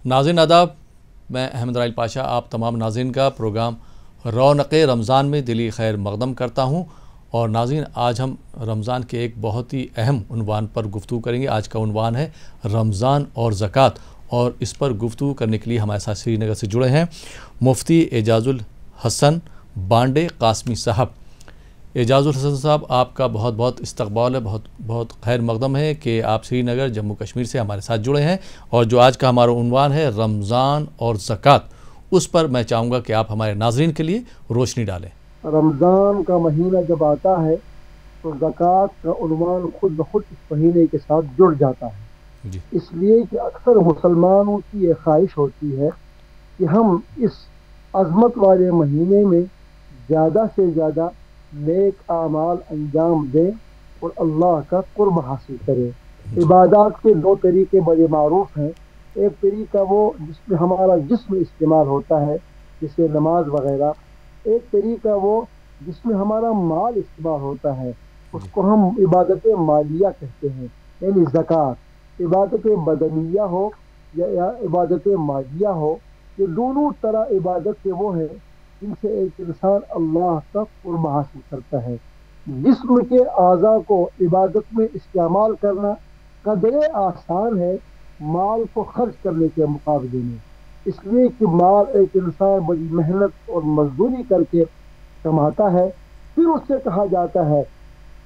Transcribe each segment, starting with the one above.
ناظرین آداب، میں احمد رائل پاشا آپ تمام ناظرین کا پروگرام رونق رمضان میں دلی خیر مقدم کرتا ہوں۔ اور ناظرین، آج ہم رمضان کے ایک بہت ہی اہم عنوان پر گفتگو کریں گے۔ آج کا عنوان ہے رمضان اور زکوٰۃ، اور اس پر گفتگو کرنے کے لیے ہمارے ساتھ سری نگر سے جڑے ہیں مفتی اعجاز الحسن بانڈے قاسمی صاحب۔ اعجاز الحسن صاحب، آپ کا بہت بہت استقبال ہے، بہت خیر مقدم ہے کہ آپ سری نگر جموں کشمیر سے ہمارے ساتھ جڑے ہیں۔ اور جو آج کا ہمارا عنوان ہے رمضان اور زکوٰۃ، اس پر میں چاہوں گا کہ آپ ہمارے ناظرین کے لیے روشنی ڈالیں۔ رمضان کا مہینہ جب آتا ہے تو زکوٰۃ کا عنوان خود بخود اس مہینے کے ساتھ جڑ جاتا ہے، جی اس لیے کہ اکثر مسلمانوں کی یہ خواہش ہوتی ہے کہ ہم اس عظمت والے مہینے میں زیادہ سے زیادہ نیک اعمال انجام دیں اور اللہ کا قرب حاصل کریں۔ عبادات کے دو طریقے بڑے معروف ہیں۔ ایک طریقہ وہ جس میں ہمارا جسم استعمال ہوتا ہے، جیسے نماز وغیرہ۔ ایک طریقہ وہ جس میں ہمارا مال استعمال ہوتا ہے، اس کو ہم عبادت مالیہ کہتے ہیں، یعنی زکوٰۃ۔ عبادت بدنیہ ہو یا عبادت مالیہ ہو، یہ دونوں طرح عبادت کے وہ ہیں جن سے ایک انسان اللہ کا قرب حاصل کرتا ہے۔ جسم کے اعضاء کو عبادت میں استعمال کرنا قدرے آسان ہے مال کو خرچ کرنے کے مقابلے میں، اس لیے کہ مال ایک انسان بڑی محنت اور مزدوری کر کے کماتا ہے، پھر اس سے کہا جاتا ہے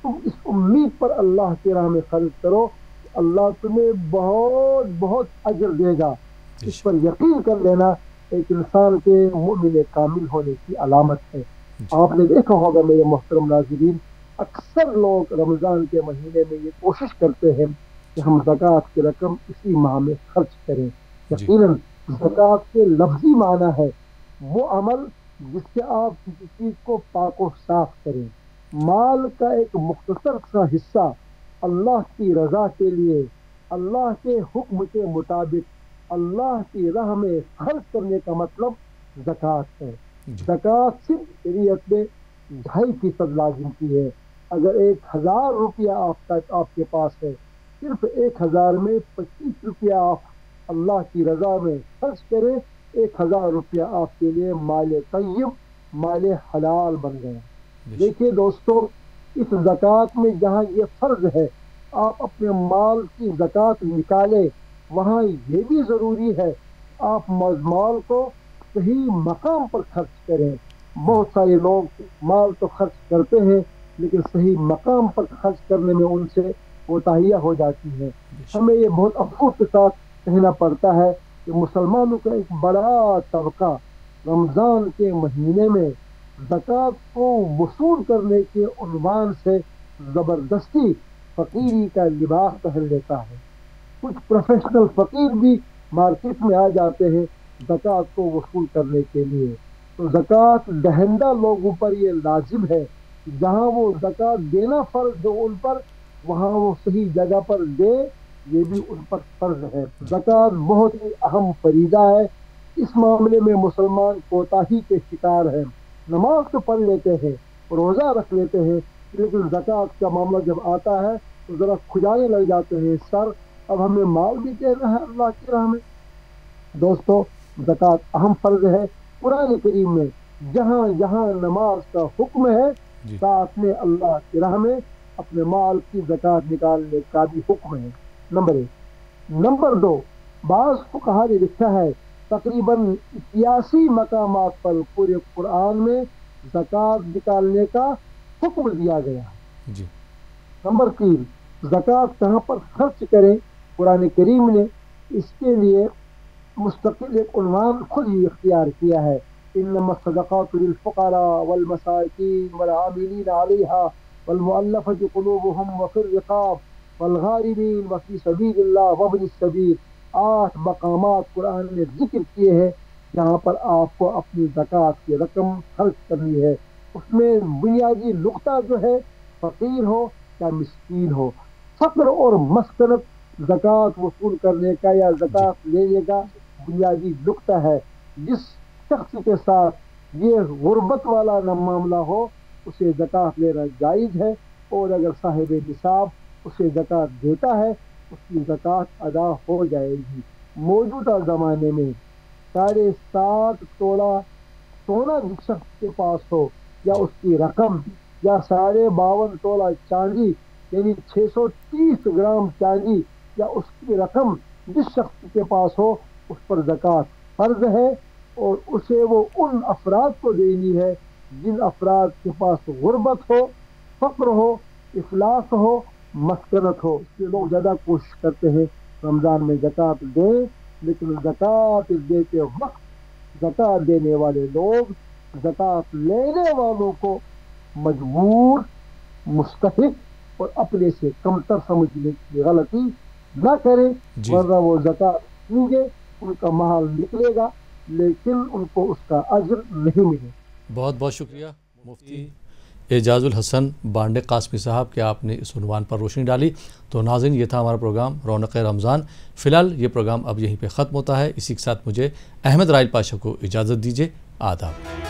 تم اس امید پر اللہ کی راہ میں خرچ کرو کہ اللہ تمہیں بہت بہت اجر دے گا۔ اس پر یقین کر لینا ایک انسان کے مومن کامل ہونے کی علامت ہے۔ آپ نے دیکھا ہوگا میرے محترم ناظرین، اکثر لوگ رمضان کے مہینے میں یہ کوشش کرتے ہیں کہ ہم زکوٰۃ کی رقم اسی ماہ میں خرچ کریں۔ یقیناً زکوٰۃ کے لفظی معنی ہے وہ عمل جس سے آپ کسی چیز کو پاک و صاف کریں۔ مال کا ایک مختصر سا حصہ اللہ کی رضا کے لیے، اللہ کے حکم کے مطابق اللہ کی راہ میں خرچ کرنے کا مطلب زکوٰۃ ہے۔ زکوٰۃ صرف شریعت میں 2.5% لازم کی ہے۔ اگر 1000 روپیہ آپ کے پاس ہے، صرف 1000 میں 25 روپیہ آپ اللہ کی رضا میں خرچ کریں، 1000 روپیہ آپ کے لیے مال طیب، مال حلال بن گیا۔ دیکھیے دوستو، اس زکوٰۃ میں جہاں یہ فرض ہے آپ اپنے مال کی زکوٰۃ نکالیں، وہاں یہ بھی ضروری ہے آپ مال کو صحیح مقام پر خرچ کریں۔ بہت سارے لوگ مال تو خرچ کرتے ہیں لیکن صحیح مقام پر خرچ کرنے میں ان سے کوتاہیاں ہو جاتی ہیں۔ ہمیں یہ بہت افسوس کے ساتھ کہنا پڑتا ہے کہ مسلمانوں کا ایک بڑا طبقہ رمضان کے مہینے میں زکوٰۃ کو وصول کرنے کے عنوان سے زبردستی فقیری کا لباس پہن لیتا ہے۔ کچھ پروفیشنل فقیر بھی مارکیٹ میں آ جاتے ہیں زکوٰۃ کو وصول کرنے کے لیے۔ تو زکوٰۃ دہندہ لوگوں پر یہ لازم ہے، جہاں وہ زکوٰۃ دینا فرض ہے ان پر، وہاں وہ صحیح جگہ پر دے، یہ بھی ان پر فرض ہے۔ زکوٰۃ بہت ہی اہم فریضہ ہے، اس معاملے میں مسلمان کوتاہی کے شکار ہیں۔ نماز تو پڑھ لیتے ہیں، روزہ رکھ لیتے ہیں، لیکن زکوٰۃ کا معاملہ جب آتا ہے تو ذرا کھجانے لگ جاتے ہیں، سر اب ہمیں مال بھی دینا ہے اللہ کی راہ میں۔ دوستو، زکوٰۃ اہم فرض ہے۔ قرآن کریم میں جہاں جہاں نماز کا حکم ہے، ساتھ میں اللہ کی راہ میں اپنے مال کی زکوٰۃ نکالنے کا بھی حکم ہے۔ نمبر 1۔ نمبر 2، بعض فقہا نے لکھا ہے تقریباً 81 مقامات پر پورے قرآن میں زکوٰۃ نکالنے کا حکم دیا گیا ہے۔ نمبر 3، زکوٰۃ کہاں پر خرچ کریں؟ قرآن کریم نے اس کے لیے مستقل ایک عنوان خود ہی اختیار کیا ہے، انما الصدقات للفقراء والمساکین والعاملین علیہا والمؤلفۃ قلوبہم وفی الرقاب والغارمین وفی سبیل اللہ وابن السبیل۔ 8 مقامات قرآن نے ذکر کیے ہیں جہاں پر آپ کو اپنی زکوٰۃ کی رقم خرچ کرنی ہے۔ اس میں بنیادی نقطہ جو ہے، فقیر ہو یا مسکین ہو، فقر اور مسکنت زکوٰۃ وصول کرنے کا یا زکوٰۃ لینے کا بنیادی نقطہ ہے۔ جس شخص کے ساتھ یہ غربت والا معاملہ ہو اسے زکوٰۃ لینا جائز ہے، اور اگر صاحب نصاب اسے زکوٰۃ دیتا ہے اس کی زکوٰۃ ادا ہو جائے گی۔ موجودہ زمانے میں 7.5 تولہ سونا جس شخص کے پاس ہو یا اس کی رقم، یا 52.5 تولہ چاندی یعنی 630 گرام چاندی یا اس کی رقم جس شخص کے پاس ہو، اس پر زکوٰۃ فرض ہے، اور اسے وہ ان افراد کو دینی ہے جن افراد کے پاس غربت ہو، فقر ہو، افلاس ہو، مسکنت ہو۔ اس لیے لوگ زیادہ کوشش کرتے ہیں رمضان میں زکوٰۃ دیں، لیکن زکوٰۃ دیتے وقت زکوٰۃ دینے والے لوگ زکوٰۃ لینے والوں کو مجبور، مستحق اور اپنے سے کمتر سمجھنے کی غلطی نہ کریں، ورنہ وہ زکوٰۃ دیں گے، ان کا مال نکلے گا لیکن ان کو اس کا اجر نہیں ملے۔ بہت بہت شکریہ مفتی اعجاز الحسن بانڈے قاسمی صاحب کہ آپ نے اس عنوان پر روشنی ڈالی۔ تو ناظرین، یہ تھا ہمارا پروگرام رونق رمضان۔ فی الحال یہ پروگرام اب یہیں پہ ختم ہوتا ہے۔ اسی کے ساتھ مجھے احمد رائل پاشا کو اجازت دیجیے۔ آداب۔